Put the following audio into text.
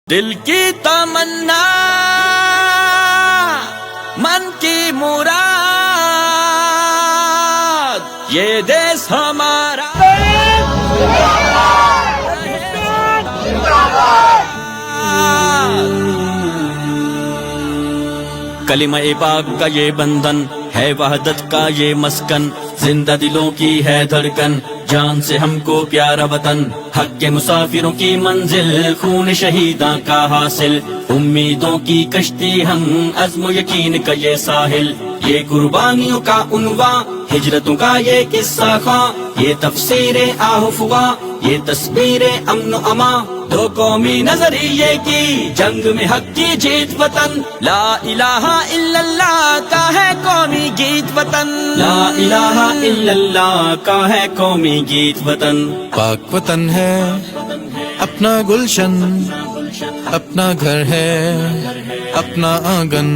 دل کی تمنا من کی مراد یہ دیس ہمارا کلمہ پاک کا یہ بندھن ہے وحدت کا یہ مسکن زندہ دلوں کی ہے دھڑکن جان سے ہم کو پیارا وطن حق کے مسافروں کی منزل خون شہیداں کا حاصل امیدوں کی کشتی ہم عزم و یقین کا یہ ساحل یہ قربانیوں کا عنوان ہجرتوں کا یہ قصہ خواں یہ تفسیر آہفوا یہ تصویر امن و امان دو قومی نظریے کی جنگ میں حق کی جیت وطن لا الہ الا اللہ کا ہے قومی گیت وطن لا الہ الا اللہ کا ہے قومی گیت وطن پاک وطن ہے اپنا گلشن اپنا گھر ہے اپنا آنگن